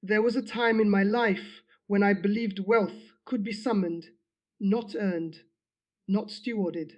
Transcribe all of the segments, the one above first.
There was a time in my life when I believed wealth could be summoned, not earned, not stewarded,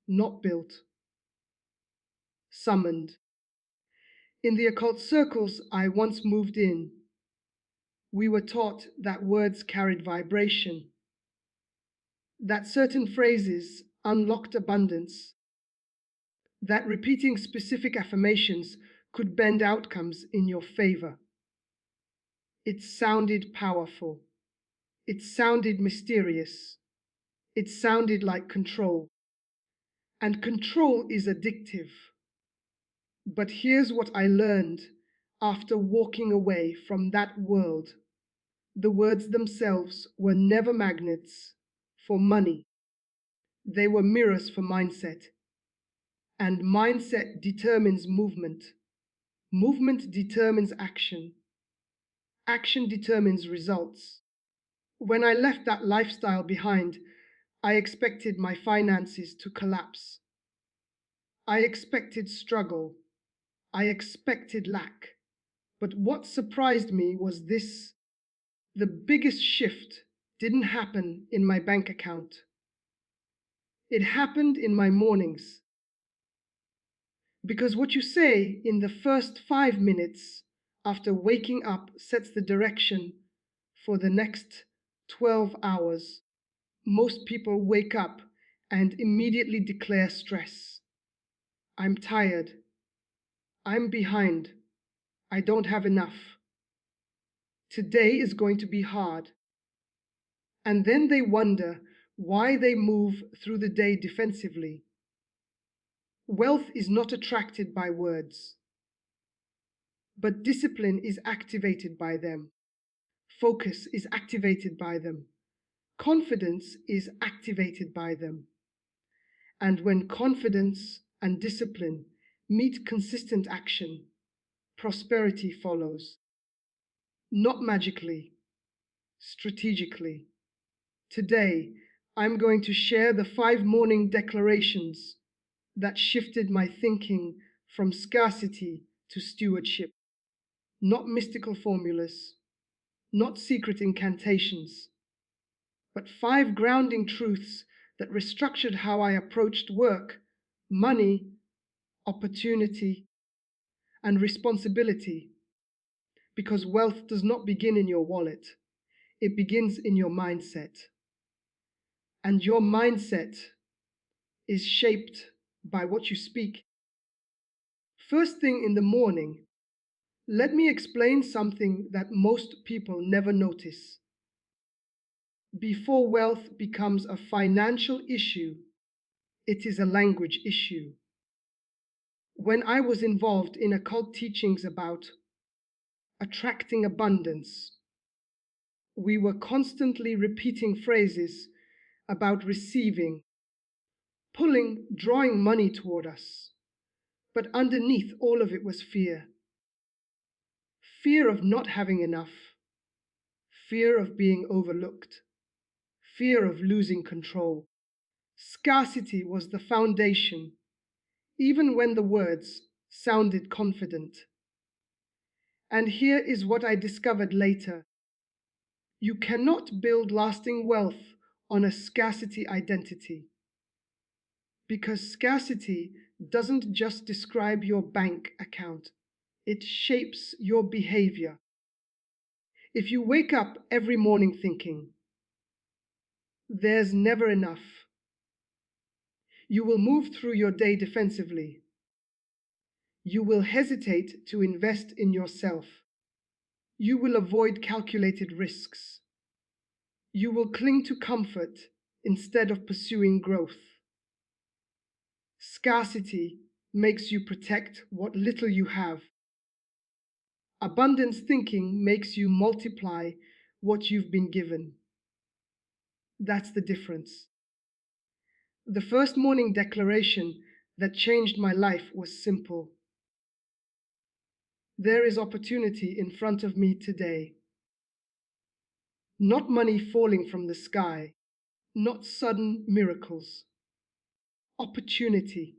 not built, summoned. In the occult circles I once moved in, we were taught that words carried vibration, that certain phrases unlocked abundance, that repeating specific affirmations could bend outcomes in your favor. It sounded powerful. It sounded mysterious. It sounded like control. And control is addictive. But here's what I learned after walking away from that world. The words themselves were never magnets for money. They were mirrors for mindset. And mindset determines movement. Movement determines action. Action determines results. When I left that lifestyle behind, I expected my finances to collapse. I expected struggle. I expected lack. But what surprised me was this: the biggest shift didn't happen in my bank account. It happened in my mornings. Because what you say in the first 5 minutes after waking up sets the direction for the next 12 hours. Most people wake up and immediately declare stress. I'm tired. I'm behind. I don't have enough. Today is going to be hard. And then they wonder why they move through the day defensively. Wealth is not attracted by words, but discipline is activated by them. Focus is activated by them. Confidence is activated by them. And when confidence and discipline meet consistent action, prosperity follows. Not magically, strategically. Today, I'm going to share the 5 morning declarations that shifted my thinking from scarcity to stewardship. Not mystical formulas, not secret incantations, but 5 grounding truths that restructured how I approached work, money, opportunity, and responsibility. Because wealth does not begin in your wallet, it begins in your mindset. And your mindset is shaped by what you speak. First thing in the morning, let me explain something that most people never notice. Before wealth becomes a financial issue, it is a language issue. When I was involved in occult teachings about attracting abundance, we were constantly repeating phrases about receiving, pulling, drawing money toward us. But underneath all of it was fear. Fear of not having enough. Fear of being overlooked. Fear of losing control. Scarcity was the foundation, even when the words sounded confident. And here is what I discovered later. You cannot build lasting wealth on a scarcity identity. Because scarcity doesn't just describe your bank account, it shapes your behavior. If you wake up every morning thinking, there's never enough, you will move through your day defensively. You will hesitate to invest in yourself. You will avoid calculated risks. You will cling to comfort instead of pursuing growth. Scarcity makes you protect what little you have. Abundance thinking makes you multiply what you've been given. That's the difference. The first morning declaration that changed my life was simple. There is opportunity in front of me today. Not money falling from the sky, not sudden miracles. Opportunity.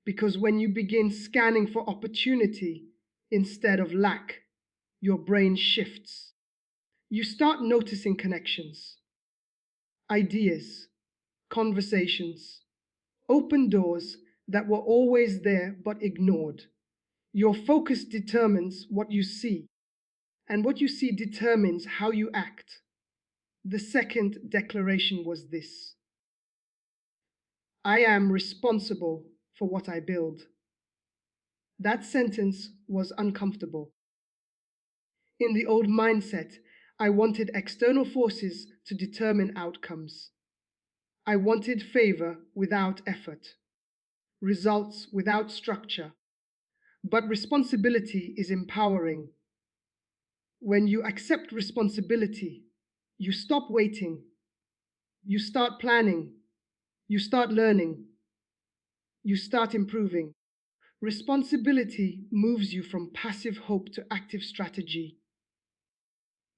Because when you begin scanning for opportunity instead of lack, your brain shifts. You start noticing connections, ideas, conversations, open doors that were always there but ignored. Your focus determines what you see, and what you see determines how you act. The second declaration was this: I am responsible for what I build. That sentence was uncomfortable. In the old mindset, I wanted external forces to determine outcomes. I wanted favor without effort, results without structure. But responsibility is empowering. When you accept responsibility, you stop waiting, you start planning, you start learning, you start improving. Responsibility moves you from passive hope to active strategy.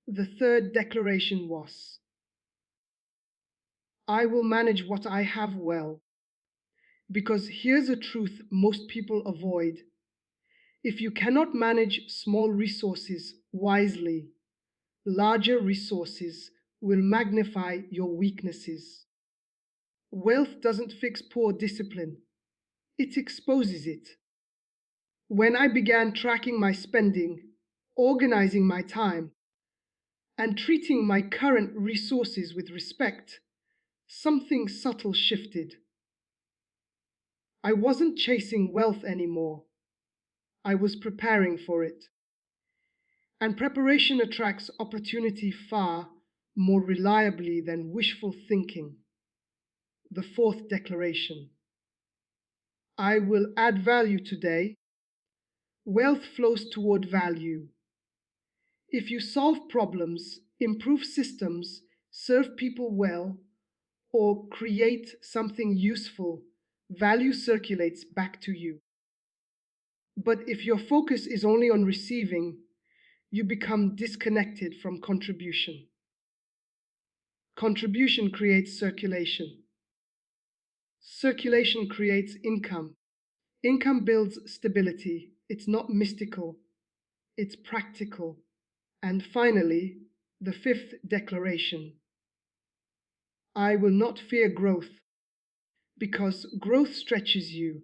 The third declaration was, I will manage what I have well. Because here's a truth most people avoid. If you cannot manage small resources wisely, larger resources will magnify your weaknesses. Wealth doesn't fix poor discipline, it exposes it. When I began tracking my spending, organizing my time, and treating my current resources with respect, something subtle shifted. I wasn't chasing wealth anymore. I was preparing for it. And preparation attracts opportunity far more reliably than wishful thinking. The fourth declaration: I will add value today. Wealth flows toward value. If you solve problems, improve systems, serve people well, or create something useful, value circulates back to you. But if your focus is only on receiving, you become disconnected from contribution. Contribution creates circulation. Circulation creates income. Income builds stability. It's not mystical, it's practical. And finally, the fifth declaration: I will not fear growth, because growth stretches you.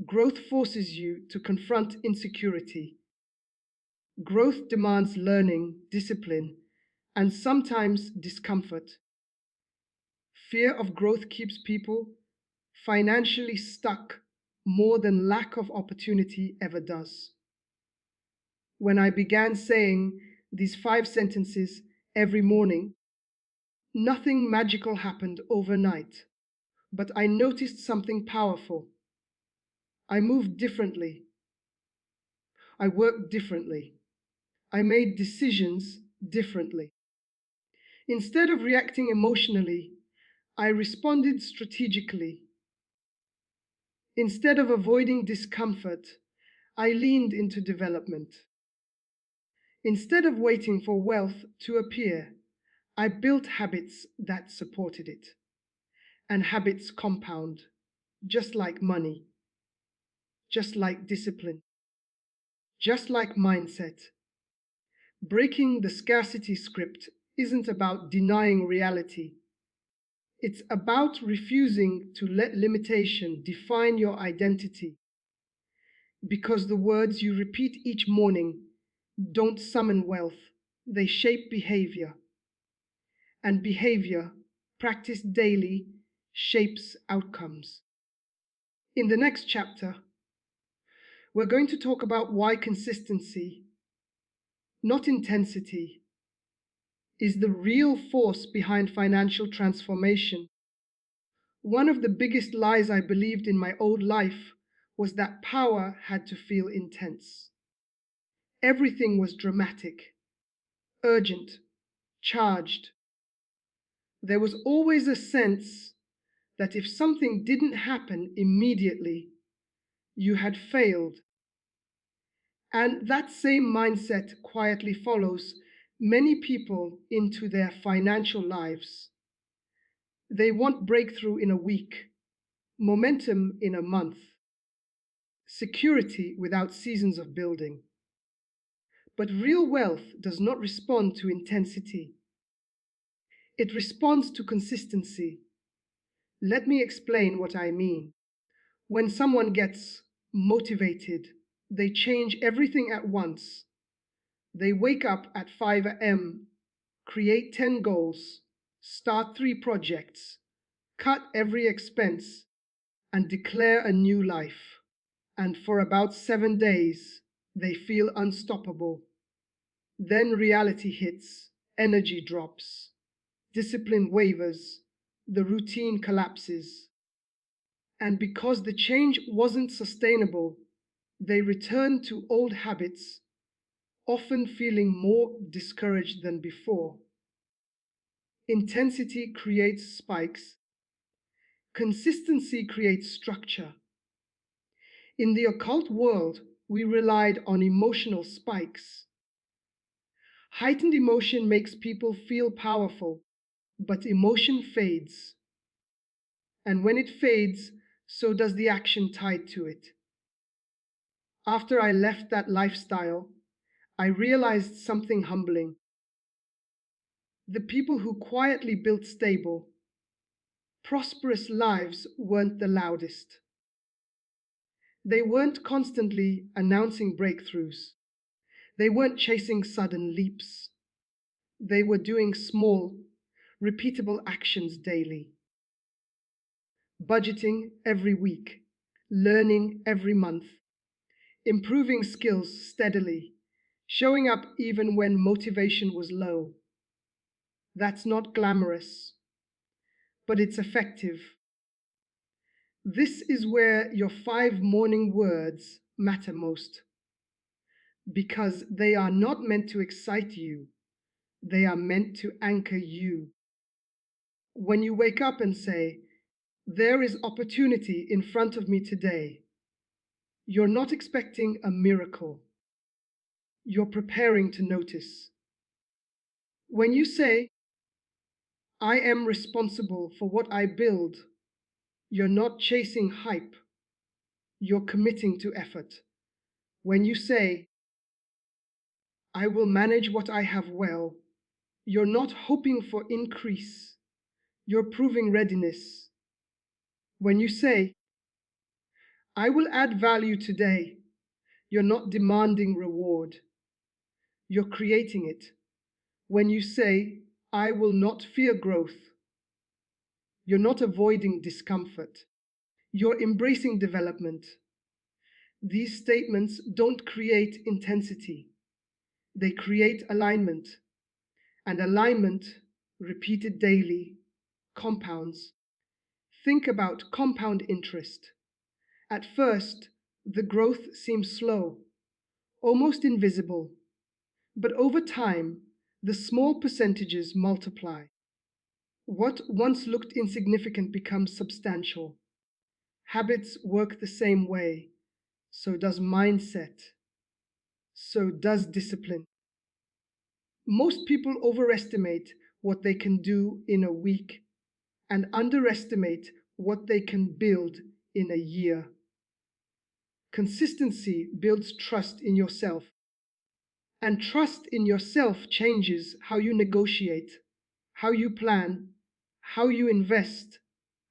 Growth forces you to confront insecurity. Growth demands learning, discipline, and sometimes discomfort. Fear of growth keeps people financially stuck more than lack of opportunity ever does. When I began saying these 5 sentences every morning, nothing magical happened overnight, but I noticed something powerful. I moved differently. I worked differently. I made decisions differently. Instead of reacting emotionally, I responded strategically. Instead of avoiding discomfort, I leaned into development. Instead of waiting for wealth to appear, I built habits that supported it. And habits compound, just like money, just like discipline, just like mindset. Breaking the scarcity script isn't about denying reality. It's about refusing to let limitation define your identity. Because the words you repeat each morning don't summon wealth, they shape behavior. And behavior, practiced daily, shapes outcomes. In the next chapter, we're going to talk about why consistency, not intensity, is the real force behind financial transformation. One of the biggest lies I believed in my old life was that power had to feel intense. Everything was dramatic, urgent, charged. There was always a sense that if something didn't happen immediately, you had failed. And that same mindset quietly follows many people into their financial lives. They want breakthrough in a week, momentum in a month, security without seasons of building. But real wealth does not respond to intensity. It responds to consistency. Let me explain what I mean. When someone gets motivated, they change everything at once. They wake up at 5 a.m., create 10 goals, start 3 projects, cut every expense, and declare a new life. And for about 7 days, they feel unstoppable. Then reality hits, energy drops, discipline wavers, the routine collapses. And because the change wasn't sustainable, they return to old habits, often feeling more discouraged than before. Intensity creates spikes. Consistency creates structure. In the occult world, we relied on emotional spikes. Heightened emotion makes people feel powerful, but emotion fades. And when it fades, so does the action tied to it. After I left that lifestyle, I realized something humbling. The people who quietly built stable, prosperous lives weren't the loudest. They weren't constantly announcing breakthroughs. They weren't chasing sudden leaps. They were doing small, repeatable actions daily. Budgeting every week, learning every month, improving skills steadily, showing up even when motivation was low. That's not glamorous, but it's effective. This is where your 5 morning words matter most, because they are not meant to excite you, they are meant to anchor you. When you wake up and say, "There is opportunity in front of me today," you're not expecting a miracle. You're preparing to notice. When you say, "I am responsible for what I build," you're not chasing hype. You're committing to effort. When you say, "I will manage what I have well," you're not hoping for increase. You're proving readiness. When you say, "I will add value today," you're not demanding reward. You're creating it. When you say, "I will not fear growth," you're not avoiding discomfort. You're embracing development. These statements don't create intensity. They create alignment. And alignment, repeated daily, compounds. Think about compound interest. At first, the growth seems slow, almost invisible. But over time, the small percentages multiply. What once looked insignificant becomes substantial. Habits work the same way. So does mindset. So does discipline. Most people overestimate what they can do in a week and underestimate what they can build in a year. Consistency builds trust in yourself, and trust in yourself changes how you negotiate, how you plan, how you invest,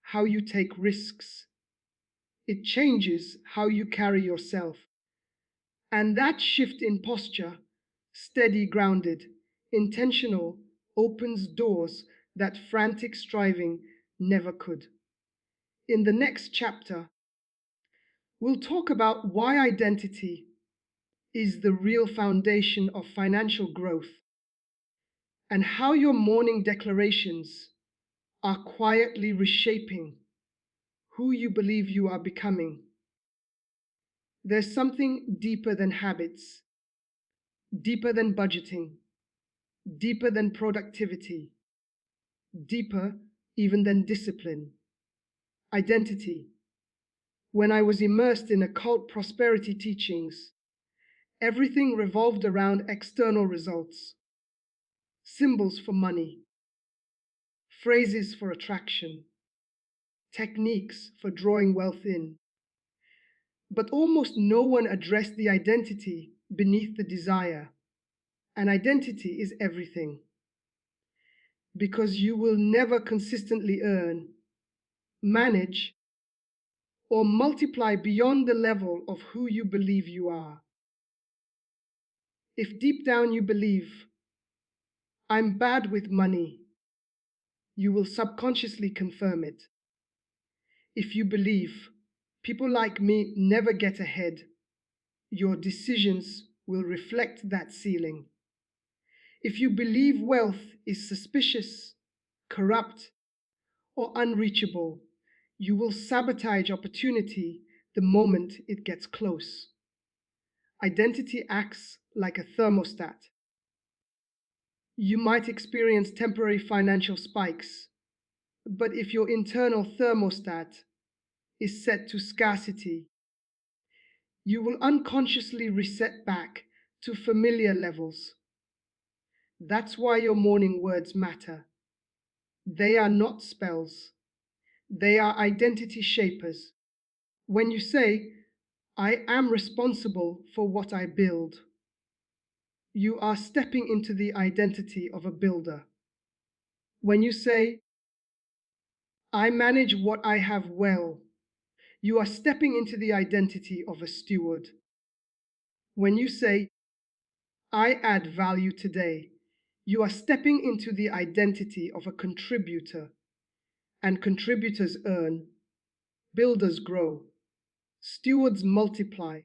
how you take risks. It changes how you carry yourself. And that shift in posture, steady, grounded, intentional, opens doors that frantic striving never could. In the next chapter, we'll talk about why identity is the real foundation of financial growth and how your morning declarations are quietly reshaping who you believe you are becoming. There's something deeper than habits, deeper than budgeting, deeper than productivity, deeper even than discipline. Identity. When I was immersed in occult prosperity teachings, everything revolved around external results, symbols for money, phrases for attraction, techniques for drawing wealth in. But almost no one addressed the identity beneath the desire. And identity is everything, because you will never consistently earn, manage, or multiply beyond the level of who you believe you are. If deep down you believe, I'm bad with money, you will subconsciously confirm it. If you believe, people like me never get ahead, your decisions will reflect that ceiling. If you believe wealth is suspicious, corrupt, or unreachable, you will sabotage opportunity the moment it gets close. Identity acts like a thermostat. You might experience temporary financial spikes, but if your internal thermostat is set to scarcity, you will unconsciously reset back to familiar levels. That's why your morning words matter. They are not spells, they are identity shapers. When you say, I am responsible for what I build, you are stepping into the identity of a builder. When you say, I manage what I have well, you are stepping into the identity of a steward. When you say, I add value today, you are stepping into the identity of a contributor. And contributors earn, builders grow, stewards multiply.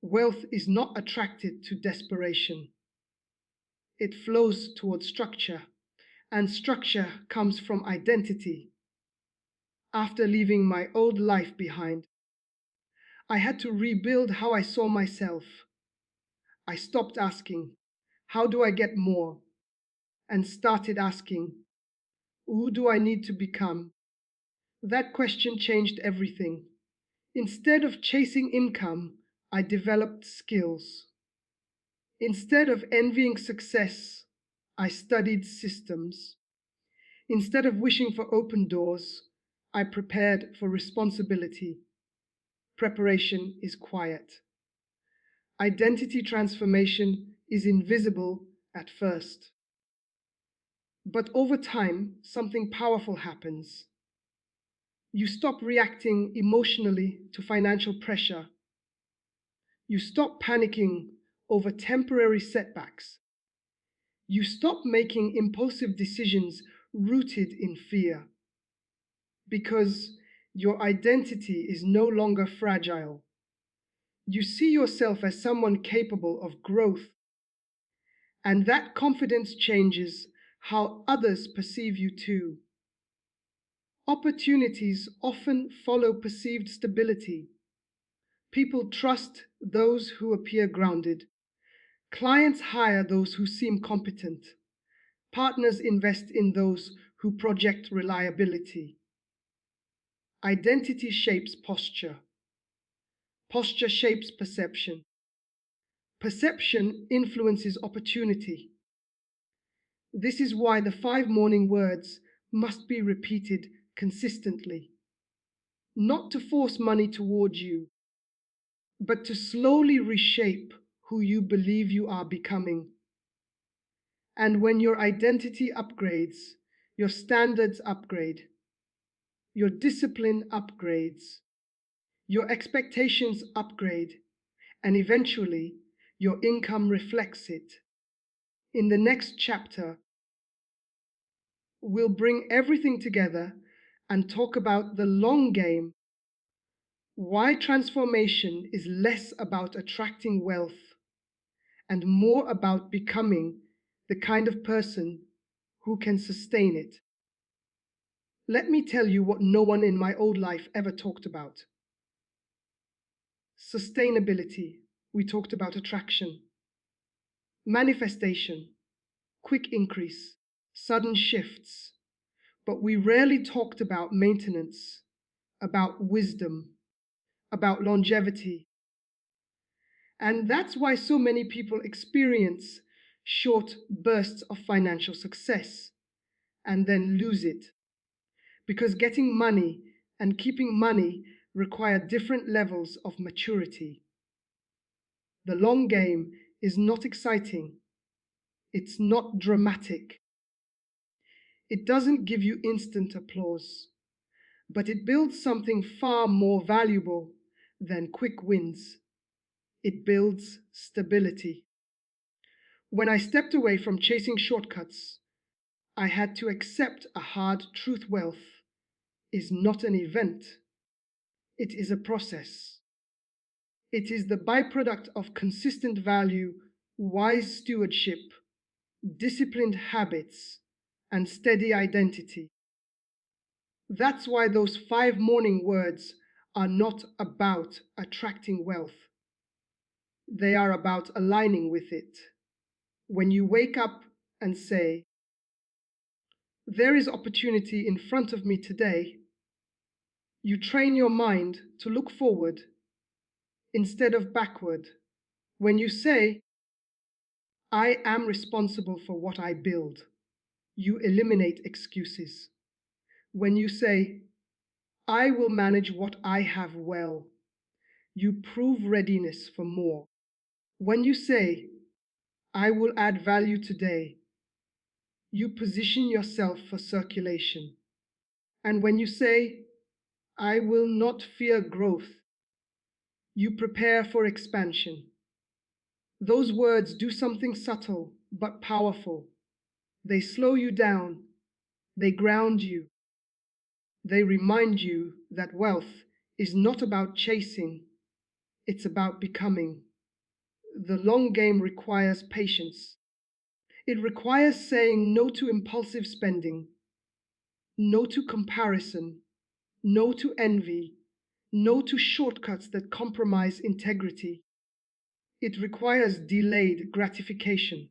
Wealth is not attracted to desperation. It flows towards structure, and structure comes from identity. After leaving my old life behind, I had to rebuild how I saw myself. I stopped asking, how do I get more? And started asking, who do I need to become? That question changed everything. Instead of chasing income, I developed skills. Instead of envying success, I studied systems. Instead of wishing for open doors, I prepared for responsibility. Preparation is quiet. Identity transformation is invisible at first. But over time, something powerful happens. You stop reacting emotionally to financial pressure. You stop panicking over temporary setbacks. You stop making impulsive decisions rooted in fear, because your identity is no longer fragile. You see yourself as someone capable of growth, and that confidence changes how others perceive you too. Opportunities often follow perceived stability. People trust those who appear grounded. Clients hire those who seem competent. Partners invest in those who project reliability. Identity shapes posture. Posture shapes perception. Perception influences opportunity. This is why the 5 morning words must be repeated consistently. Not to force money towards you, but to slowly reshape who you believe you are becoming. And when your identity upgrades, your standards upgrade, your discipline upgrades, your expectations upgrade, and eventually your income reflects it. In the next chapter, we'll bring everything together and talk about the long game, why transformation is less about attracting wealth and more about becoming the kind of person who can sustain it. Let me tell you what no one in my old life ever talked about. Sustainability, we talked about attraction. Manifestation, quick increase, sudden shifts. But we rarely talked about maintenance, about wisdom, about longevity. And that's why so many people experience short bursts of financial success and then lose it. Because getting money and keeping money require different levels of maturity. The long game is not exciting, It's not dramatic. It doesn't give you instant applause, but it builds something far more valuable than quick wins. It builds stability. When I stepped away from chasing shortcuts, I had to accept a hard truth: wealth is not an event, it is a process. It is the byproduct of consistent value, wise stewardship, disciplined habits, and steady identity. That's why those 5 morning words are not about attracting wealth. They are about aligning with it. When you wake up and say, "There is opportunity in front of me today," you train your mind to look forward instead of backward. When you say, "I am responsible for what I build," you eliminate excuses. When you say, "I will manage what I have well," you prove readiness for more. When you say, "I will add value today," you position yourself for circulation. And when you say, "I will not fear growth," you prepare for expansion. Those words do something subtle but powerful. They slow you down, they ground you, they remind you that wealth is not about chasing, it's about becoming. The long game requires patience. It requires saying no to impulsive spending, no to comparison, no to envy, no to shortcuts that compromise integrity. It requires delayed gratification,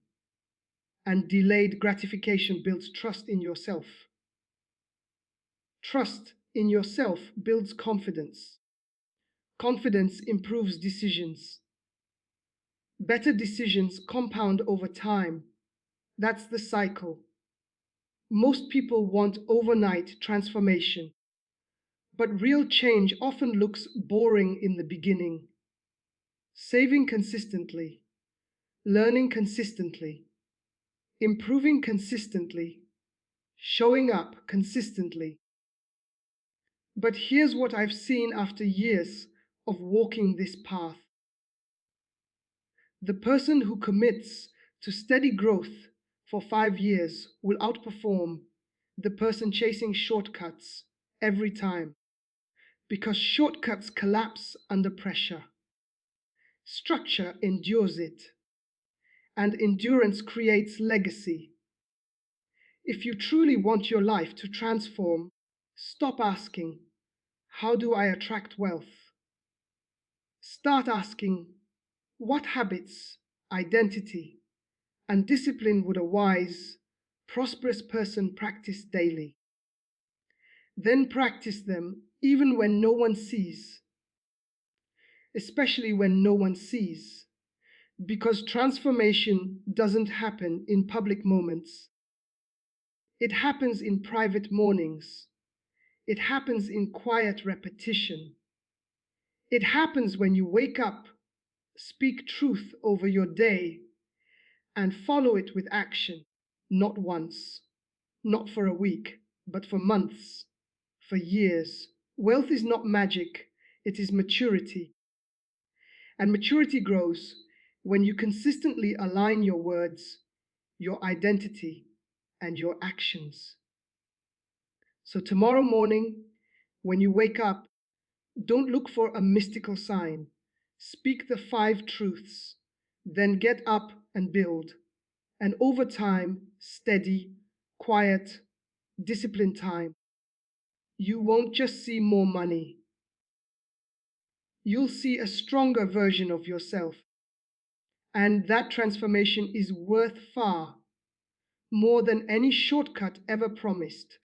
and delayed gratification builds trust in yourself. Trust in yourself builds confidence. Confidence improves decisions. Better decisions compound over time. That's the cycle. Most people want overnight transformation, but real change often looks boring in the beginning. Saving consistently, learning consistently, improving consistently, showing up consistently. But here's what I've seen after years of walking this path. The person who commits to steady growth for 5 years will outperform the person chasing shortcuts every time, because shortcuts collapse under pressure. Structure endures it, and endurance creates legacy. If you truly want your life to transform, stop asking, "How do I attract wealth?" Start asking, "What habits, identity, and discipline would a wise, prosperous person practice daily?" Then practice them even when no one sees, especially when no one sees, because transformation doesn't happen in public moments. It happens in private mornings. It happens in quiet repetition. It happens when you wake up, speak truth over your day, and follow it with action, not once, not for a week, but for months, for years. Wealth is not magic, it is maturity. And maturity grows when you consistently align your words, your identity, and your actions. So tomorrow morning, when you wake up, don't look for a mystical sign. Speak the 5 truths, then get up and build. And over time, steady, quiet, disciplined time, you won't just see more money. You'll see a stronger version of yourself. And that transformation is worth far more than any shortcut ever promised.